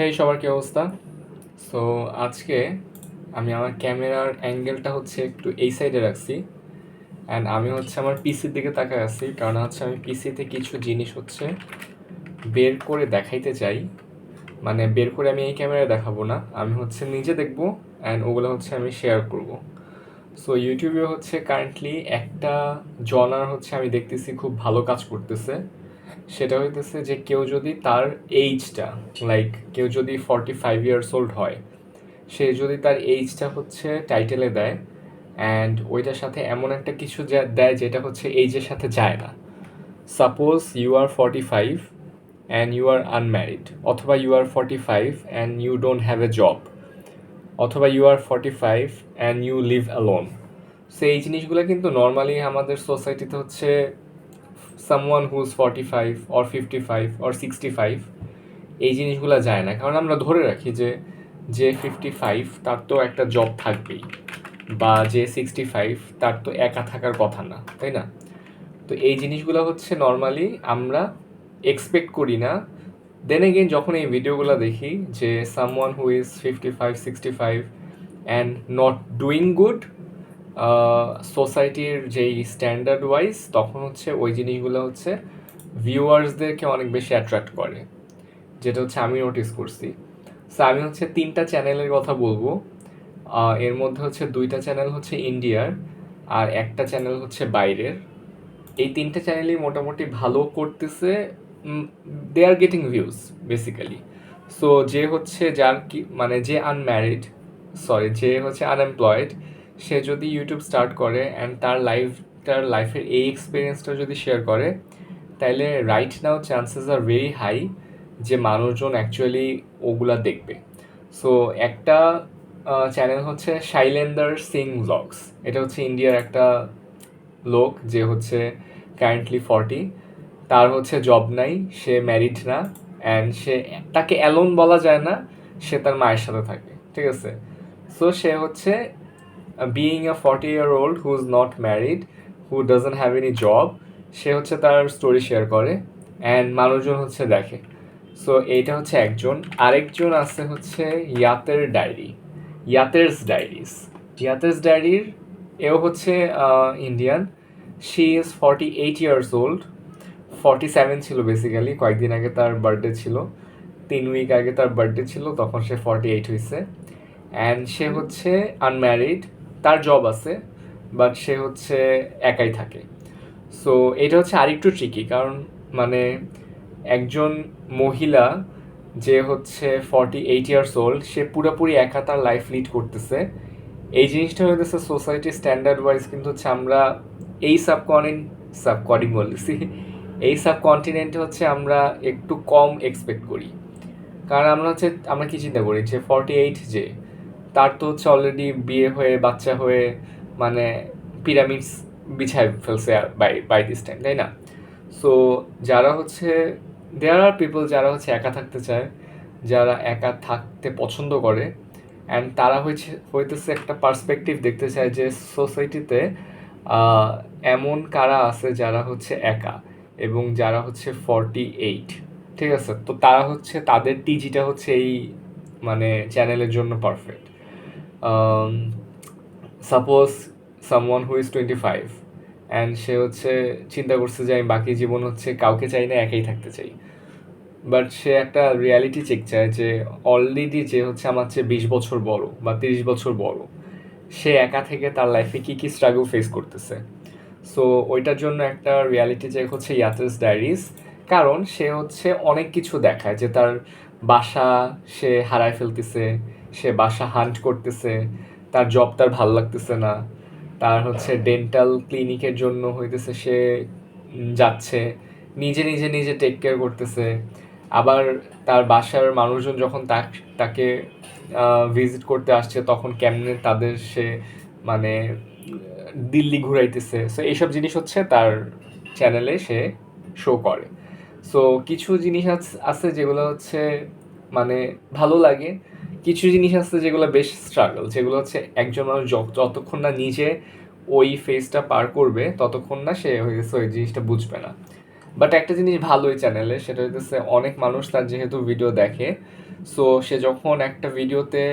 হেই সবার কি অবস্থা? সো আজকে আমি আমার ক্যামেরার অ্যাঙ্গেলটা হচ্ছে একটু এই সাইডে রাখছি অ্যান্ড আমি হচ্ছে আমার পিসির দিকে তাকায় আছি, কারণ হচ্ছে আমি পিসিতে কিছু জিনিস হচ্ছে বের করে দেখাইতে চাই। মানে বের করে আমি এই ক্যামেরায় দেখাবো না, আমি হচ্ছে নিজে দেখবো অ্যান্ড ওগুলো হচ্ছে আমি শেয়ার করব। সো ইউটিউবে হচ্ছে কারেন্টলি একটা জনার হচ্ছে আমি দেখতেছি খুব ভালো কাজ করতেছে। সেটা হইতেছে যে কেউ যদি তার এইজটা, লাইক কেউ যদি 45 ইয়ার্স ওল্ড হয়, সে যদি তার এইজটা হচ্ছে টাইটেলে দেয় অ্যান্ড ওইটার সাথে এমন একটা কিছু দেয় যেটা হচ্ছে এইজের সাথে যায় না। Suppose you are 45 and you are unmarried, অথবা you are 45 and you don't have a job, অথবা you are 45 and you live alone. So এই জিনিসগুলো কিন্তু নর্মালি আমাদের সোসাইটিতে হচ্ছে সামওয়ান হুজ 45 অর 55 অর 65, এই জিনিসগুলো যায় না, কারণ আমরা ধরে রাখি যে যে 55 তার তো একটা জব থাকবেই, বা যে 65 তার তো একা থাকার কথা না, তাই না? তো এই জিনিসগুলো হচ্ছে নর্মালি আমরা এক্সপেক্ট করি না। দেন এগেইন যখন এই ভিডিওগুলো দেখি যে someone who is 55 65 and not doing good সোসাইটির যেই স্ট্যান্ডার্ড ওয়াইজ, তখন হচ্ছে ওই জিনিসগুলো হচ্ছে ভিউয়ার্সদেরকে অনেক বেশি অ্যাট্রাক্ট করে, যেটা হচ্ছে আমি নোটিস করছি। সো আমি হচ্ছে 3টা চ্যানেলের কথা বলবো। এর মধ্যে হচ্ছে 2টা চ্যানেল হচ্ছে ইন্ডিয়ার আর একটা চ্যানেল হচ্ছে বাইরের। এই 3টে চ্যানেলই মোটামুটি ভালো করতেছে, they are getting views basically. So যে হচ্ছে যার কি মানে যে আনম্যারিড, সরি যে হচ্ছে আনএমপ্লয়েড, সে যদি ইউটিউব স্টার্ট করে অ্যান্ড তার লাইফের এই এক্সপিরিয়েন্সটা যদি শেয়ার করে, তাহলে right now chances are very high যে মানুষজন অ্যাকচুয়ালি ওগুলা দেখবে। সো একটা চ্যানেল হচ্ছে শাইলেন্দার সিং ব্লগস, এটা হচ্ছে ইন্ডিয়ার একটা লোক যে হচ্ছে কারেন্টলি 40, তার হচ্ছে জব নাই, সে ম্যারিড না অ্যান্ড সে, তাকে অ্যালোন বলা যায় না, সে তার মায়ের সাথে থাকে, ঠিক আছে? সো সে হচ্ছে being a 40-year-old who is not married, who doesn't have any job, সে হচ্ছে তার স্টোরি শেয়ার করে অ্যান্ড মানুষজন হচ্ছে দেখে। সো এইটা হচ্ছে একজন। আরেকজন আছে হচ্ছে ইয়াতেরস ডায়েরিজ। ইয়াতেরস ডায়েরির এও হচ্ছে Indian. She is 48 years old, 47 ছিল বেসিক্যালি, কয়েকদিন আগে তার বার্থডে ছিল, 3 উইক আগে তার বার্থডে ছিল, তখন সে 48 হয়েছে অ্যান্ড সে হচ্ছে আনম্যারিড, তার জব আছে বাট সে হচ্ছে একাই থাকে। সো এটা হচ্ছে আরেকটু ট্রিকি, কারণ মানে একজন মহিলা যে হচ্ছে 48 ইয়ার্স ওল্ড, সে পুরোপুরি একা তার লাইফ লিড করতেছে। এই জিনিসটা হইতেছে সোসাইটির স্ট্যান্ডার্ড ওয়াইজ কিন্তু হচ্ছে আমরা এই সাবকন্টিনেন্ট বলতেছি, এই সাবকন্টিনেন্টে হচ্ছে আমরা একটু কম এক্সপেক্ট করি। কারণ আমরা কি চিন্তা করি যে 48 যে, তার তো হচ্ছে অলরেডি বিয়ে হয়ে বাচ্চা হয়ে মানে পিরামিডস বিছায় ফেলছে বাই বাই দিস টাইম, তাই না? সো যারা হচ্ছে, দেয়ার আর পিপল যারা হচ্ছে একা থাকতে চায়, যারা একা থাকতে পছন্দ করে অ্যান্ড তারা হইতেছে একটা পার্সপেক্টিভ দেখতে চায় যে সোসাইটিতে এমন কারা আছে যারা হচ্ছে একা এবং যারা হচ্ছে 48, ঠিক আছে? তো তারা হচ্ছে, তাদের টিজিটা হচ্ছে এই মানে চ্যানেলের জন্য perfect. Suppose someone who is 25 and সে হচ্ছে চিন্তা করছে যে আমি বাকি জীবন হচ্ছে কাউকে চাই না, একাই থাকতে চাই, বাট সে একটা রিয়ালিটি চেক চায় যে অলরেডি যে হচ্ছে আমার চেয়ে 20 বছর বড় বা 30 বছর বড়, সে একা থেকে তার লাইফে কী কী স্ট্রাগল ফেস করতেছে। সো ওইটার জন্য একটা রিয়ালিটি চেক হচ্ছে ইয়াতেস ডায়েরিজ, কারণ সে হচ্ছে অনেক কিছু দেখায় যে তার বাসা সে হারায় ফেলতেছে, সে বাসা হান্ট করতেছে, তার জব তার ভালো লাগতেছে না, তার হচ্ছে ডেন্টাল ক্লিনিকের জন্য হইতেছে সে যাচ্ছে, নিজে নিজে নিজে টেক কেয়ার করতেছে। আবার তার বাসার মানুষজন যখন তাকে ভিজিট করতে আসছে, তখন কেমনে তাদের সে মানে দিল্লি ঘুরাইতেছে। সো এইসব জিনিস হচ্ছে তার চ্যানেলে সে শো করে। সো কিছু জিনিস আছে যেগুলো হচ্ছে মানে ভালো লাগে, কিছু জিনিস আছে যেগুলো বেশ স্ট্রাগল, যেগুলো হচ্ছে একজন মানুষ যতক্ষণ না নিজে ওই ফেজটা পার করবে ততক্ষণ না সে হয়ে গেছে ওই জিনিসটা বুঝবে না। বাট একটা জিনিস ভালো এই চ্যানেলে, সেটা হইতেছে অনেক মানুষ তার যেহেতু ভিডিও দেখে, সো সে যখন একটা ভিডিওতে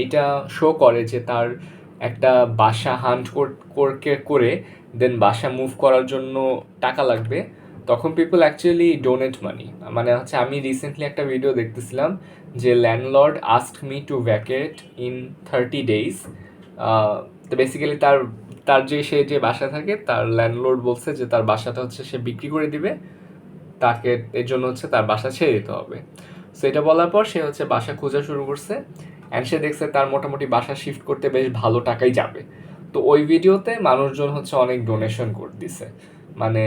এইটা শো করে যে তার একটা বাসা হান্ট করে দেন বাসা মুভ করার জন্য টাকা লাগবে, তখন পিপল অ্যাকচুয়ালি ডোনেট মানি। মানে হচ্ছে আমি রিসেন্টলি একটা ভিডিও দেখতেছিলাম যে landlord asked me two ভ্যাকেট in 30 days। তো বেসিক্যালি তার তার যে সে যে বাসা থাকে, তার ল্যান্ডলর্ড বলছে যে তার বাসাটা হচ্ছে সে বিক্রি করে দিবে, তাকে এর জন্য হচ্ছে তার বাসা ছেড়ে দিতে হবে। সো এটা বলার পর সে হচ্ছে বাসা খোঁজা শুরু করছে, অ্যান্ড সে দেখছে তার মোটামুটি বাসা শিফট করতে বেশ ভালো টাকাই যাবে। তো ওই ভিডিওতে মানুষজন হচ্ছে অনেক ডোনেশন করে দিছে, মানে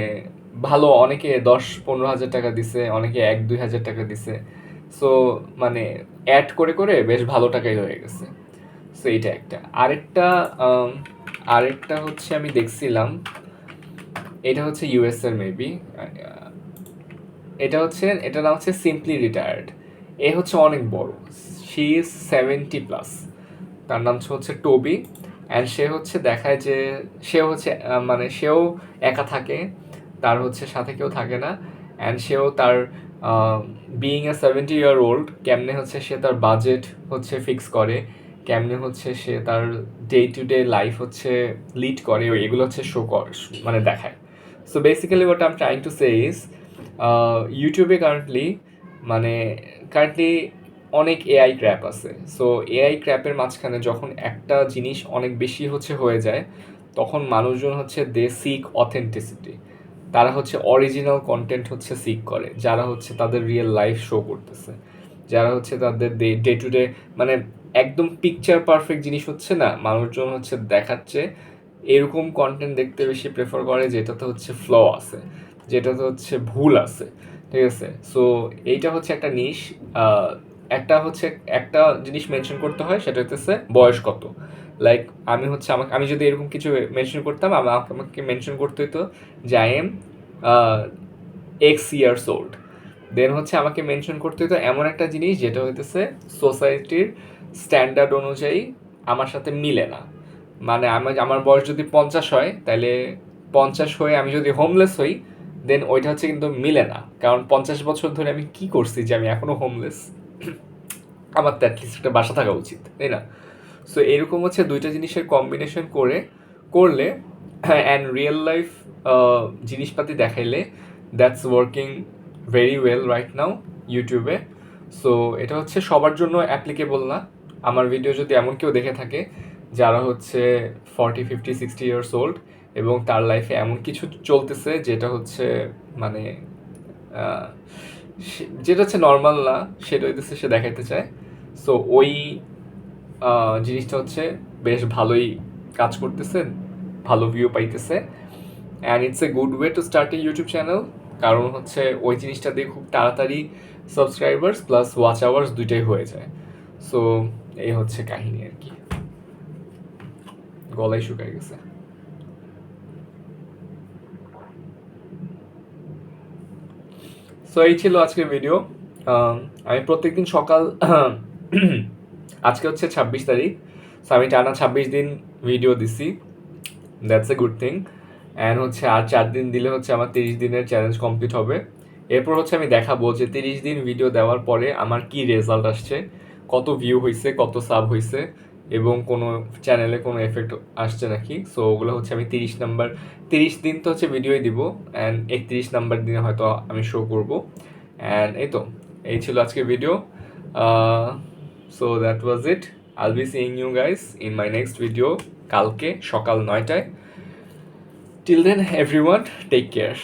ভালো, অনেকে 10-15 হাজার টাকা দিছে, অনেকে 1-2 হাজার টাকা দিছে। সো মানে অ্যাড করে করে বেশ ভালো টাকাই হয়ে গেছে। সো এইটা একটা। আরেকটা হচ্ছে আমি দেখছিলাম, এটা হচ্ছে ইউএসএর মেবি, এটার নাম হচ্ছে সিম্পলি রিটায়ার্ড। এ হচ্ছে অনেক বড়, শি ইজ 70+। তার নাম হচ্ছে টোবি, অ্যান্ড সে হচ্ছে দেখায় যে সে হচ্ছে মানে সেও একা থাকে, তার হচ্ছে সাথে কেউ থাকে না, অ্যান্ড সেও তার বিইং এ 70-year-old কেমনে হচ্ছে সে তার বাজেট হচ্ছে ফিক্স করে, কেমনে হচ্ছে সে তার ডে টু ডে লাইফ হচ্ছে লিড করে, এগুলো হচ্ছে শো মানে দেখায়। So basically what I am trying to say is, ইউটিউবে কারেন্টলি অনেক এআই ক্র্যাপ আছে। সো এআই ক্র্যাপের মাঝখানে যখন একটা জিনিস অনেক বেশি হচ্ছে হয়ে যায়, তখন মানুষজন হচ্ছে দে সিক অথেন্টিসিটি। তারা হচ্ছে অরিজিনাল কন্টেন্ট হচ্ছে সিক করে, যারা হচ্ছে তাদের রিয়েল লাইফ শো করতেছে, যারা হচ্ছে তাদের ডে টু ডে মানে একদম পিকচার পারফেক্ট জিনিস হচ্ছে না, মানুষজন হচ্ছে দেখাচ্ছে এরকম কন্টেন্ট দেখতে বেশি প্রেফার করে যেটাতে হচ্ছে ফ্ল আছে, যেটাতে হচ্ছে ভুল আছে, ঠিক আছে। সো এইটা হচ্ছে একটা নিশ। একটা জিনিস মেনশন করতে হয়, সেটা হচ্ছে বয়স কত। লাইক আমি যদি এরকম কিছু মেনশন করতাম, আমাকে মেনশন করতে হতো যে I am X years old। দেন হচ্ছে আমাকে মেনশন করতে হতো এমন একটা জিনিস যেটা হইতেছে সোসাইটির স্ট্যান্ডার্ড অনুযায়ী আমার সাথে মিলে না। মানে আমার বয়স যদি 50 হয়, তাহলে 50 হয়ে আমি যদি হোমলেস হই, দেন ওইটা হচ্ছে কিন্তু মিলে না, কারণ 50 বছর ধরে আমি কি করছি যে আমি এখনো হোমলেস? আমার তো অ্যাটলিস্ট একটা বাসা থাকা উচিত, তাই না? সো এরকম হচ্ছে দুইটা জিনিসের কম্বিনেশন করলে অ্যান্ড রিয়েল লাইফ জিনিসপাতি দেখাইলে, that's working very well right now ইউটিউবে। সো এটা হচ্ছে সবার জন্য অ্যাপ্লিকেবল না। আমার ভিডিও যদি এমন কেউ দেখে থাকে যারা হচ্ছে 40, 50, 60 years old এবং তার লাইফে এমন কিছু চলতেছে যেটা হচ্ছে মানে যেটা হচ্ছে নর্মাল না, সেটা হইতেছে সে দেখাইতে চায়। সো ওই জিনিসটা হচ্ছে বেশ ভালোই কাজ করতেছে, ভালো ভিউ পাইতেছে, and it's a good way to start A YouTube channel. কারণ হচ্ছে ওই জিনিসটা দিয়ে খুব তাড়াতাড়ি সাবস্ক্রাইবার্স প্লাস ওয়াচ আওয়ার্স দুইটাই হয়ে যায়। সো এই হচ্ছে কাহিনী আর কি, গলাই শুকায় গেছে। সো এই ছিল আজকের ভিডিও। আমি প্রত্যেকদিন সকাল আজকে হচ্ছে 26 তারিখ, সো আমি টানা 26 দিন ভিডিও দিছি, that's a good thing. And হচ্ছে আর 4 দিন দিলে হচ্ছে আমার 30 দিনের চ্যালেঞ্জ কমপ্লিট হবে। এরপর হচ্ছে আমি দেখাবো যে 30 দিন ভিডিও দেওয়ার পরে আমার কি রেজাল্ট আসছে, কত ভিউ হয়েছে, কত সাব হয়েছে, এবং কোনো চ্যানেলে কোনো এফেক্ট আসছে নাকি। সো ওগুলো হচ্ছে আমি 30 দিন তো হচ্ছে ভিডিওই দিব, অ্যান্ড 31 নাম্বার দিনে হয়তো আমি শো করবো। অ্যান্ড এই ছিল আজকের video. So that was it. I'll be seeing you guys in my next video কালকে সকাল 9টায়। Till then, everyone, take care.